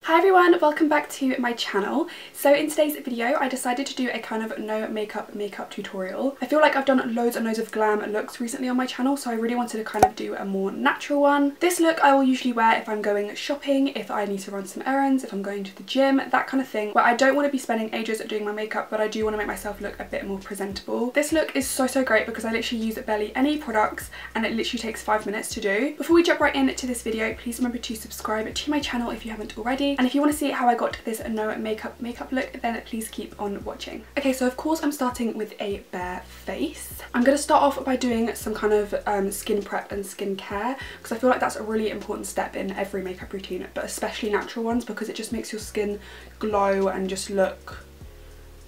Hi everyone, welcome back to my channel. So in today's video I decided to do a kind of no makeup tutorial. I feel like I've done loads and loads of glam looks recently on my channel, so I really wanted to kind of do a more natural one. This look I will usually wear if I'm going shopping, if I need to run some errands, if I'm going to the gym, that kind of thing, where I don't want to be spending ages doing my makeup but I do want to make myself look a bit more presentable. This look is so great because I literally use barely any products and it literally takes 5 minutes to do. Before we jump right into this video, please remember to subscribe to my channel if you haven't already. And if you want to see how I got this no makeup look, then please keep on watching. Okay, so of course I'm starting with a bare face. I'm going to start off by doing some kind of skin prep and skincare because I feel like that's a really important step in every makeup routine, but especially natural ones because it just makes your skin glow and just look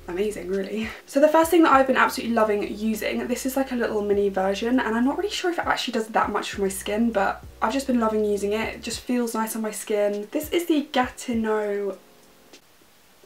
amazing, really. So the first thing that I've been absolutely loving using, this is like a little mini version and I'm not really sure if it actually does that much for my skin, but I've just been loving using it. It just feels nice on my skin. This is the Gatineau,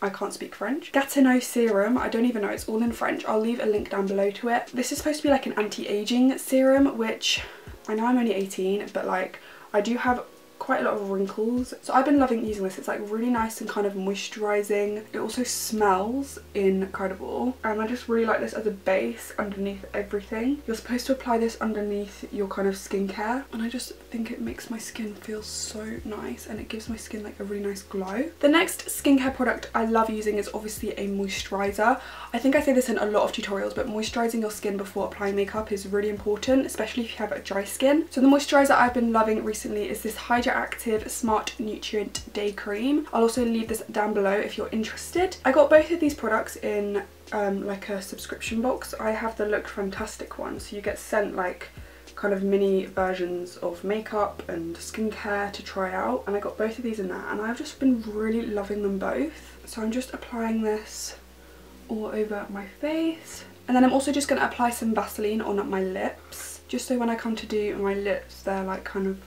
I can't speak French, Gatineau serum. I don't even know, it's all in French. I'll leave a link down below to it. This is supposed to be like an anti-aging serum, which I know I'm only 18, but like I do have quite a lot of wrinkles, so I've been loving using this. It's like really nice and kind of moisturising. It also smells incredible and I just really like this as a base underneath everything. You're supposed to apply this underneath your kind of skincare and I just think it makes my skin feel so nice and it gives my skin like a really nice glow. The next skincare product I love using is obviously a moisturiser. I think I say this in a lot of tutorials, but moisturising your skin before applying makeup is really important, especially if you have a dry skin. So the moisturiser I've been loving recently is this Active Smart Nutrient Day Cream. I'll also leave this down below if you're interested. I got both of these products in like a subscription box. I have the Look Fantastic one, so you get sent like kind of mini versions of makeup and skincare to try out, and I got both of these in that and I've just been really loving them both. So I'm just applying this all over my face and then I'm also just going to apply some Vaseline on my lips, just so when I come to do my lips they're like kind of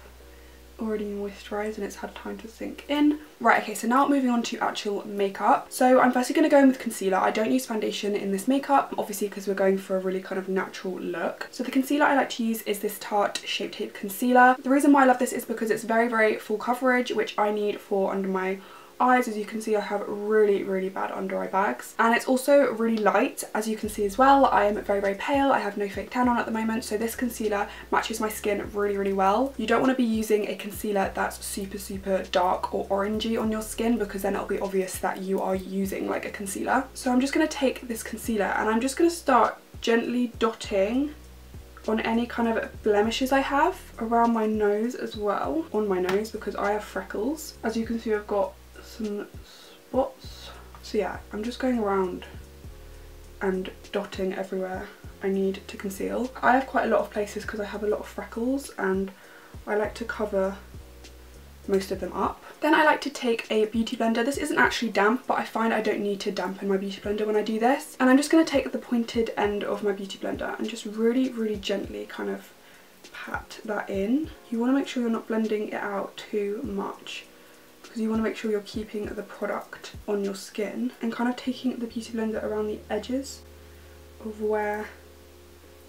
already moisturised and it's had time to sink in. Right, okay, so now moving on to actual makeup. So I'm firstly going to go in with concealer. I don't use foundation in this makeup, obviously because we're going for a really kind of natural look. So the concealer I like to use is this Tarte Shape Tape concealer. The reason why I love this is because it's very full coverage, which I need for under my eyes. As you can see, I have really bad under eye bags, and it's also really light. As you can see as well, I am very pale. I have no fake tan on at the moment, so this concealer matches my skin really well. You don't want to be using a concealer that's super dark or orangey on your skin because then it'll be obvious that you are using like a concealer. So I'm just going to take this concealer and I'm just going to start gently dotting on any kind of blemishes I have around my nose as well, on my nose because I have freckles. As you can see, I've got some spots. So yeah, I'm just going around and dotting everywhere I need to conceal. I have quite a lot of places because I have a lot of freckles and I like to cover most of them up. Then I like to take a beauty blender. This isn't actually damp, but I find I don't need to dampen my beauty blender when I do this. And I'm just going to take the pointed end of my beauty blender and just really gently kind of pat that in. You want to make sure you're not blending it out too much, because you want to make sure you're keeping the product on your skin and kind of taking the beauty blender around the edges of where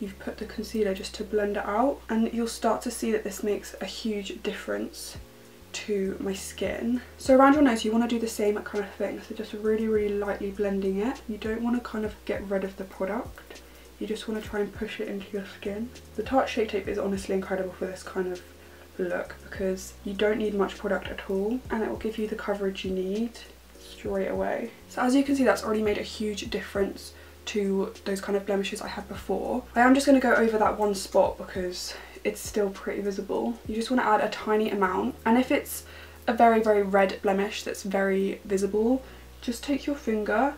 you've put the concealer just to blend it out, and you'll start to see that this makes a huge difference to my skin. So around your nose you want to do the same kind of thing, so just really lightly blending it. You don't want to kind of get rid of the product, you just want to try and push it into your skin. The Tarte Shape Tape is honestly incredible for this kind of look because you don't need much product at all and it will give you the coverage you need straight away. So as you can see, that's already made a huge difference to those kind of blemishes I had before. I am just going to go over that one spot because it's still pretty visible. You just want to add a tiny amount, and if it's a very red blemish that's very visible, just take your finger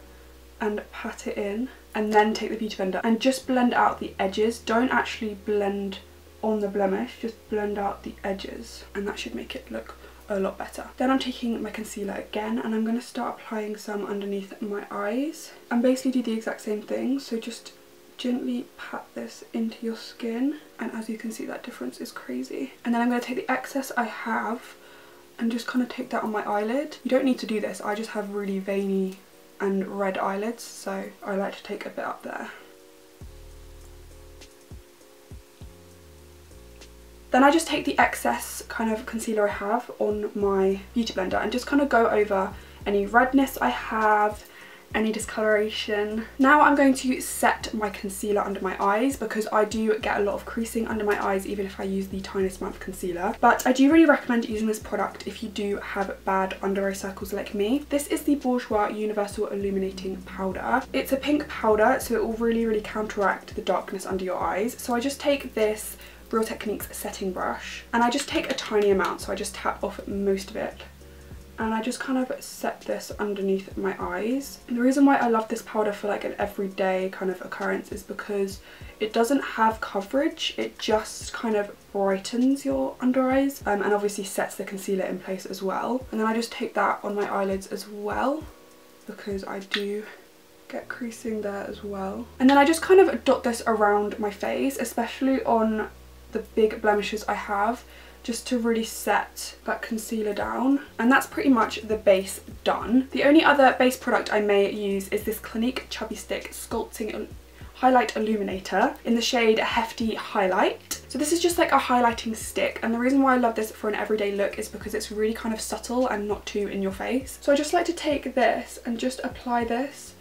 and pat it in and then take the beauty blender and just blend out the edges. Don't actually blend on the blemish, just blend out the edges and that should make it look a lot better. Then I'm taking my concealer again and I'm going to start applying some underneath my eyes and basically do the exact same thing. So just gently pat this into your skin, and as you can see, that difference is crazy. And then I'm going to take the excess I have and just kind of take that on my eyelid. You don't need to do this, I just have really veiny and red eyelids, so I like to take a bit up there. Then I just take the excess kind of concealer I have on my beauty blender and just kind of go over any redness I have, any discoloration. Now I'm going to set my concealer under my eyes because I do get a lot of creasing under my eyes even if I use the tiniest amount of concealer. But I do really recommend using this product if you do have bad under eye circles like me. This is the Bourjois Universal Illuminating Powder. It's a pink powder, so it will really counteract the darkness under your eyes. So I just take this Real Techniques setting brush and I just take a tiny amount, so I just tap off most of it. And I just kind of set this underneath my eyes. And the reason why I love this powder for like an everyday kind of occurrence is because it doesn't have coverage, it just kind of brightens your under eyes and obviously sets the concealer in place as well. And then I just take that on my eyelids as well because I do get creasing there as well. And then I just kind of dot this around my face, especially on the big blemishes I have, just to really set that concealer down. And that's pretty much the base done. The only other base product I may use is this Clinique Chubby Stick Sculpting Highlight Illuminator in the shade Hefty Highlight. So this is just like a highlighting stick, and the reason why I love this for an everyday look is because it's really kind of subtle and not too in your face. So I just like to take this and just apply this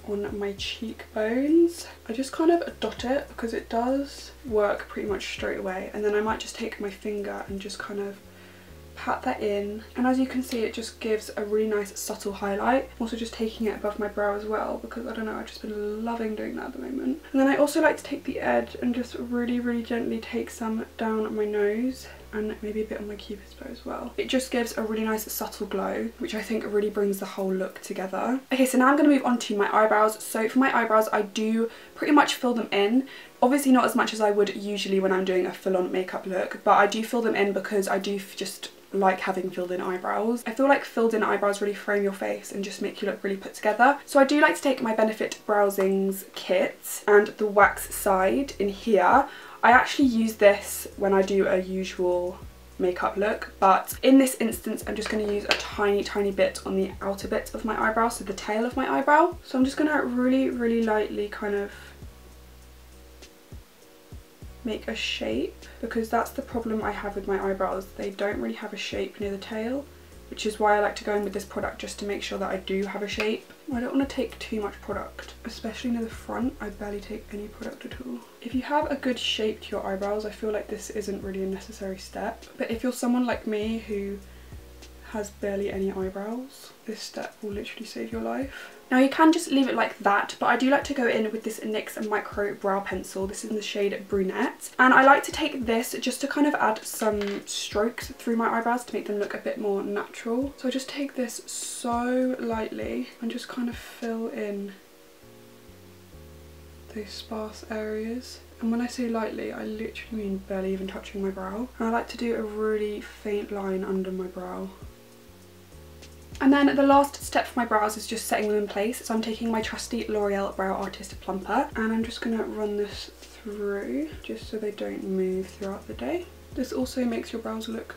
on my cheekbones. I just kind of dot it because it does work pretty much straight away, and then I might just take my finger and just kind of pat that in, and as you can see it just gives a really nice subtle highlight. I'm also just taking it above my brow as well because I don't know, I've just been loving doing that at the moment. And then I also like to take the edge and just really gently take some down my nose and maybe a bit on my cupid's bow as well. It just gives a really nice subtle glow, which I think really brings the whole look together. Okay, so now I'm going to move on to my eyebrows. So for my eyebrows, I do pretty much fill them in. Obviously not as much as I would usually when I'm doing a full-on makeup look, but I do fill them in because I do just like having filled in eyebrows. I feel like filled in eyebrows really frame your face and just make you look really put together. So I do like to take my Benefit Browsings kit and the wax side in here. I actually use this when I do a usual makeup look, but in this instance I'm just going to use a tiny bit on the outer bit of my eyebrow, so the tail of my eyebrow. So I'm just going to really lightly kind of make a shape, because that's the problem I have with my eyebrows. They don't really have a shape near the tail, which is why I like to go in with this product just to make sure that I do have a shape. I don't want to take too much product, especially near the front. I barely take any product at all. If you have a good shape to your eyebrows, I feel like this isn't really a necessary step, but if you're someone like me who has barely any eyebrows, this step will literally save your life. Now you can just leave it like that, but I do like to go in with this NYX Micro Brow Pencil. This is in the shade Brunette, and I like to take this just to kind of add some strokes through my eyebrows to make them look a bit more natural. So I just take this so lightly and just kind of fill in those sparse areas. And when I say lightly, I literally mean barely even touching my brow. And I like to do a really faint line under my brow. And then the last step for my brows is just setting them in place. So I'm taking my trusty L'Oreal Brow Artist Plumper and I'm just going to run this through just so they don't move throughout the day. This also makes your brows look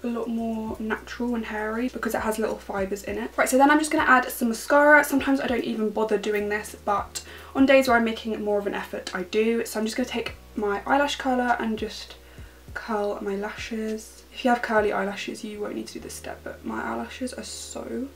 a lot more natural and hairy because it has little fibres in it. Right, so then I'm just going to add some mascara. Sometimes I don't even bother doing this, but on days where I'm making more of an effort, I do. So I'm just going to take my eyelash curler and just curl my lashes. If you have curly eyelashes, you won't need to do this step, but my eyelashes are so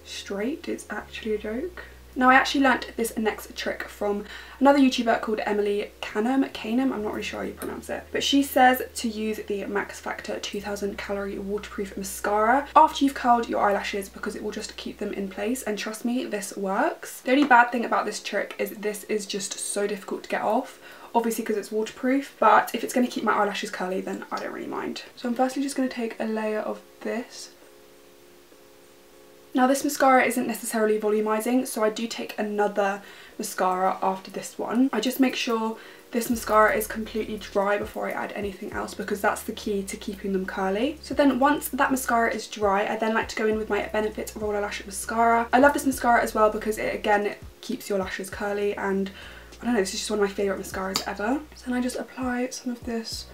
straight, it's actually a joke. Now I actually learnt this next trick from another YouTuber called Emily Canham, I'm not really sure how you pronounce it, but she says to use the Max Factor 2000 Calorie Waterproof Mascara after you've curled your eyelashes because it will just keep them in place, and trust me, this works. The only bad thing about this trick is this is just so difficult to get off, obviously because it's waterproof, but if it's going to keep my eyelashes curly then I don't really mind. So I'm firstly just going to take a layer of this. Now this mascara isn't necessarily volumizing, so I do take another mascara after this one. I just make sure this mascara is completely dry before I add anything else because that's the key to keeping them curly. So then once that mascara is dry, I then like to go in with my Benefit Roller Lash Mascara. I love this mascara as well because it keeps your lashes curly, and I don't know, this is just one of my favourite mascaras ever. So then I just apply some of this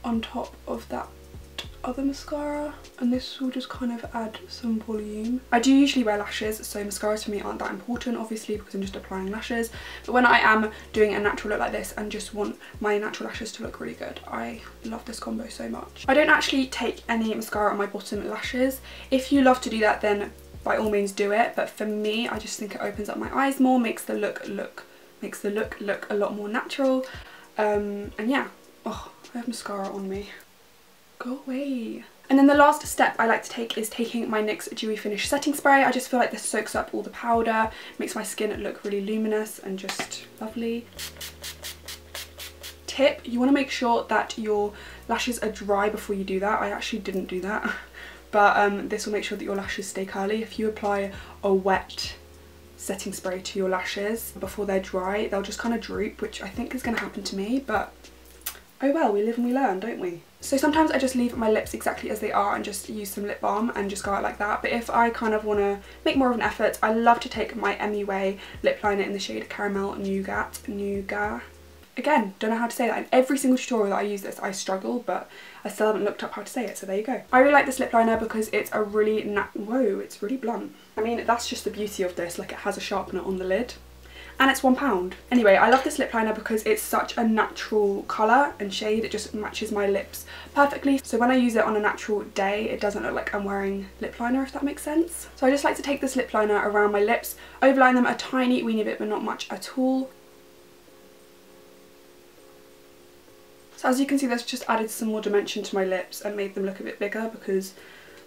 on top of that other mascara, and this will just kind of add some volume. I do usually wear lashes, so mascaras for me aren't that important obviously because I'm just applying lashes, but when I am doing a natural look like this and just want my natural lashes to look really good, I love this combo so much. I don't actually take any mascara on my bottom lashes. If you love to do that, then by all means do it, but for me I just think it opens up my eyes more, makes the look look a lot more natural. And yeah, oh, I have mascara on me. Go away. And then the last step I like to take is taking my NYX Dewy Finish Setting Spray. I just feel like this soaks up all the powder, makes my skin look really luminous and just lovely. Tip, you want to make sure that your lashes are dry before you do that. I actually didn't do that, but this will make sure that your lashes stay curly. If you apply a wet setting spray to your lashes before they're dry, they'll just kind of droop, which I think is going to happen to me, but oh well, we live and we learn, don't we? So sometimes I just leave my lips exactly as they are and just use some lip balm and just go out like that. But if I kind of want to make more of an effort, I love to take my MUA lip liner in the shade Caramel Nougat. Again, don't know how to say that. In every single tutorial that I use this, I struggle, but I still haven't looked up how to say it, so there you go. I really like this lip liner because it's a really whoa, it's really blunt. I mean, that's just the beauty of this, like it has a sharpener on the lid. And it's £1. Anyway, I love this lip liner because it's such a natural colour and shade. It just matches my lips perfectly. So when I use it on a natural day, it doesn't look like I'm wearing lip liner, if that makes sense. So I just like to take this lip liner around my lips, overline them a tiny weeny bit, but not much at all. So as you can see, that's just added some more dimension to my lips and made them look a bit bigger because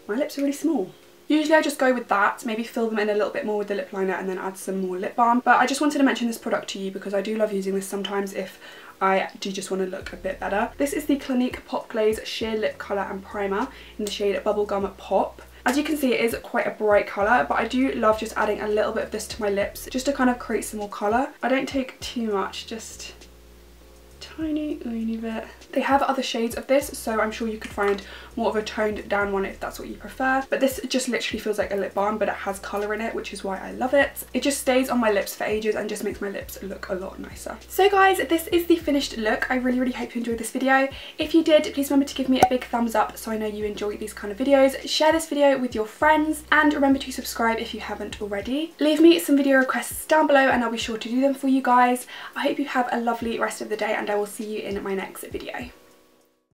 my lips are really small. Usually I just go with that, maybe fill them in a little bit more with the lip liner and then add some more lip balm. But I just wanted to mention this product to you because I do love using this sometimes if I do just want to look a bit better. This is the Clinique Pop Glaze Sheer Lip Colour and Primer in the shade Bubblegum Pop. As you can see, it is quite a bright colour, but I do love just adding a little bit of this to my lips just to kind of create some more colour. I don't take too much, just tiny weeny bit. They have other shades of this, so I'm sure you could find more of a toned down one if that's what you prefer. But this just literally feels like a lip balm, but it has colour in it, which is why I love it. It just stays on my lips for ages and just makes my lips look a lot nicer. So guys, this is the finished look. I really hope you enjoyed this video. If you did, please remember to give me a big thumbs up so I know you enjoy these kind of videos. Share this video with your friends and remember to subscribe if you haven't already. Leave me some video requests down below and I'll be sure to do them for you guys. I hope you have a lovely rest of the day and I will see you in my next video.